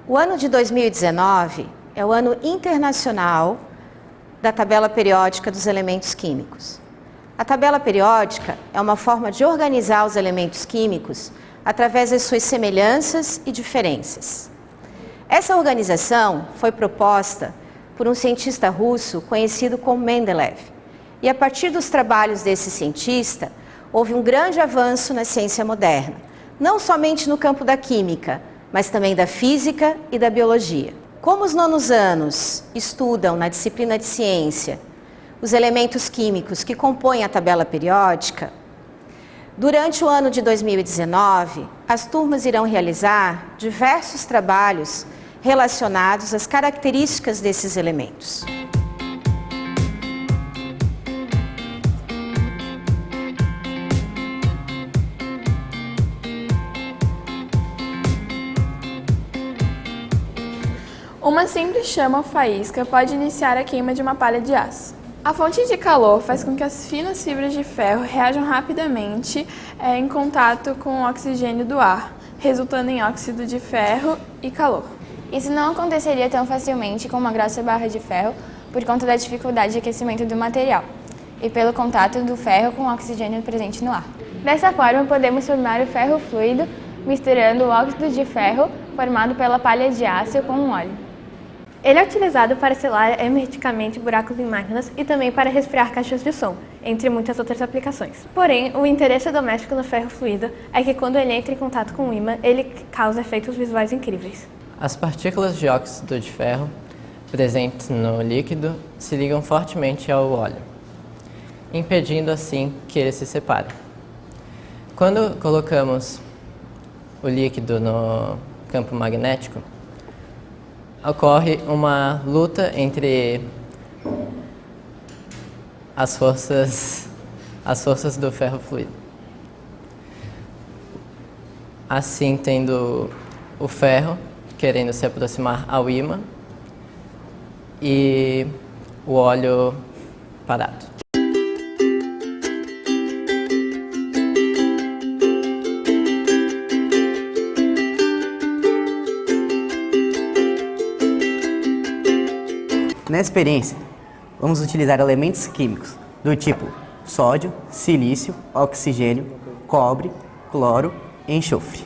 O ano de 2019 é o ano internacional da tabela periódica dos elementos químicos. A tabela periódica é uma forma de organizar os elementos químicos através das suas semelhanças e diferenças. Essa organização foi proposta por um cientista russo conhecido como Mendeleev. E a partir dos trabalhos desse cientista, houve um grande avanço na ciência moderna, não somente no campo da química, mas também da física e da biologia. Como os nonos anos estudam na disciplina de ciência os elementos químicos que compõem a tabela periódica, durante o ano de 2019, as turmas irão realizar diversos trabalhos relacionados às características desses elementos. Uma simples chama ou faísca pode iniciar a queima de uma palha de aço. A fonte de calor faz com que as finas fibras de ferro reajam rapidamente em contato com o oxigênio do ar, resultando em óxido de ferro e calor. Isso não aconteceria tão facilmente com uma grossa barra de ferro por conta da dificuldade de aquecimento do material e pelo contato do ferro com o oxigênio presente no ar. Dessa forma, podemos formar o ferro fluido misturando o óxido de ferro formado pela palha de aço com um óleo. Ele é utilizado para selar hermeticamente buracos em máquinas e também para resfriar caixas de som, entre muitas outras aplicações. Porém, o interesse doméstico no ferro fluido é que quando ele entra em contato com o ímã, ele causa efeitos visuais incríveis. As partículas de óxido de ferro presentes no líquido se ligam fortemente ao óleo, impedindo assim que ele se separe. Quando colocamos o líquido no campo magnético, ocorre uma luta entre as forças do ferro fluido. Assim, tendo o ferro querendo se aproximar ao ímã e o óleo parado. Nessa experiência, vamos utilizar elementos químicos do tipo sódio, silício, oxigênio, cobre, cloro e enxofre.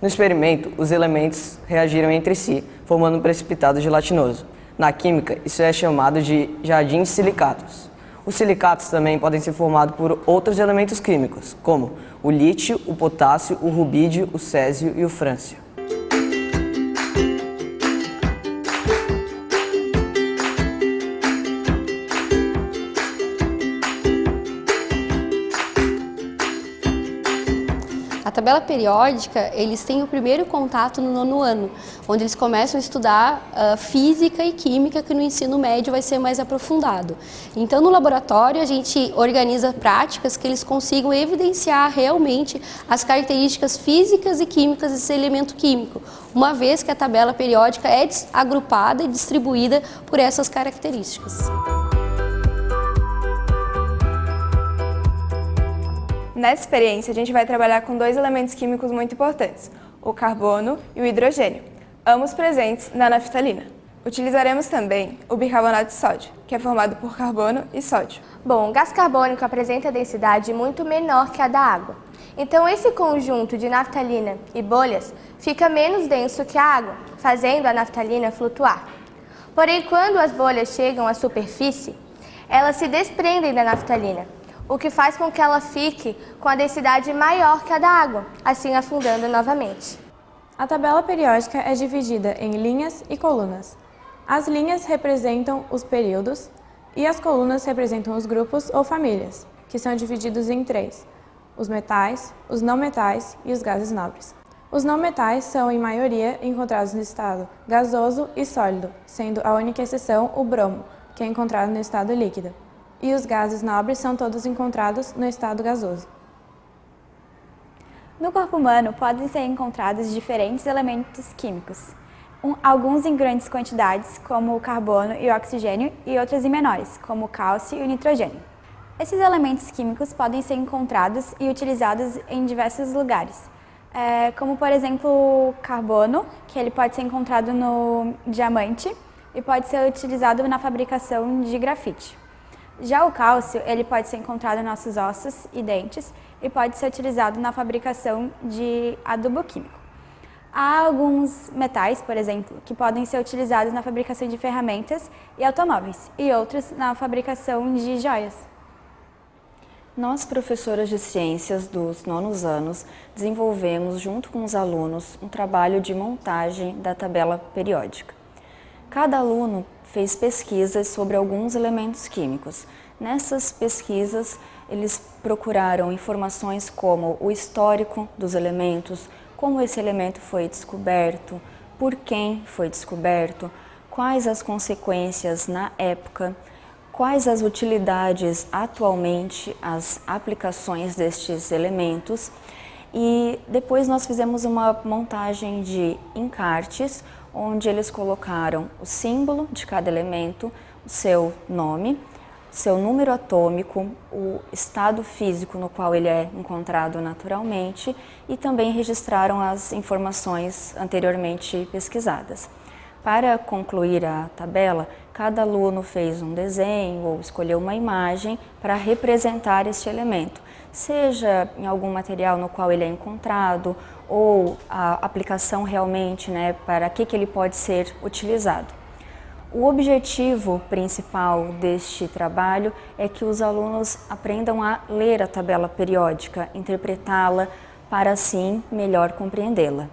No experimento, os elementos reagiram entre si, formando um precipitado gelatinoso. Na química, isso é chamado de jardim de silicatos. Os silicatos também podem ser formados por outros elementos químicos, como o lítio, o potássio, o rubídio, o césio e o frâncio. A tabela periódica, eles têm o primeiro contato no nono ano, onde eles começam a estudar física e química, que no ensino médio vai ser mais aprofundado. Então, no laboratório, a gente organiza práticas que eles consigam evidenciar realmente as características físicas e químicas desse elemento químico, uma vez que a tabela periódica é agrupada e distribuída por essas características. Nessa experiência, a gente vai trabalhar com dois elementos químicos muito importantes, o carbono e o hidrogênio, ambos presentes na naftalina. Utilizaremos também o bicarbonato de sódio, que é formado por carbono e sódio. Bom, o gás carbônico apresenta densidade muito menor que a da água. Então, esse conjunto de naftalina e bolhas fica menos denso que a água, fazendo a naftalina flutuar. Porém, quando as bolhas chegam à superfície, elas se desprendem da naftalina, o que faz com que ela fique com a densidade maior que a da água, assim afundando novamente. A tabela periódica é dividida em linhas e colunas. As linhas representam os períodos e as colunas representam os grupos ou famílias, que são divididos em três: os metais, os não metais e os gases nobres. Os não metais são, em maioria, encontrados no estado gasoso e sólido, sendo a única exceção o bromo, que é encontrado no estado líquido. E os gases nobres são todos encontrados no estado gasoso. No corpo humano podem ser encontrados diferentes elementos químicos. alguns em grandes quantidades, como o carbono e o oxigênio, e outros em menores, como o cálcio e o nitrogênio. Esses elementos químicos podem ser encontrados e utilizados em diversos lugares, como por exemplo o carbono, que ele pode ser encontrado no diamante e pode ser utilizado na fabricação de grafite. Já o cálcio, ele pode ser encontrado em nossos ossos e dentes e pode ser utilizado na fabricação de adubo químico. Há alguns metais, por exemplo, que podem ser utilizados na fabricação de ferramentas e automóveis, e outros na fabricação de joias. Nós, professoras de ciências dos nonos anos, desenvolvemos, junto com os alunos, um trabalho de montagem da tabela periódica. Cada aluno fez pesquisas sobre alguns elementos químicos. Nessas pesquisas, eles procuraram informações como o histórico dos elementos, como esse elemento foi descoberto, por quem foi descoberto, quais as consequências na época, quais as utilidades atualmente, as aplicações destes elementos. E depois nós fizemos uma montagem de encartes, onde eles colocaram o símbolo de cada elemento, o seu nome, seu número atômico, o estado físico no qual ele é encontrado naturalmente e também registraram as informações anteriormente pesquisadas. Para concluir a tabela, cada aluno fez um desenho ou escolheu uma imagem para representar este elemento, seja em algum material no qual ele é encontrado ou a aplicação realmente, para que ele pode ser utilizado. O objetivo principal deste trabalho é que os alunos aprendam a ler a tabela periódica, interpretá-la, para assim melhor compreendê-la.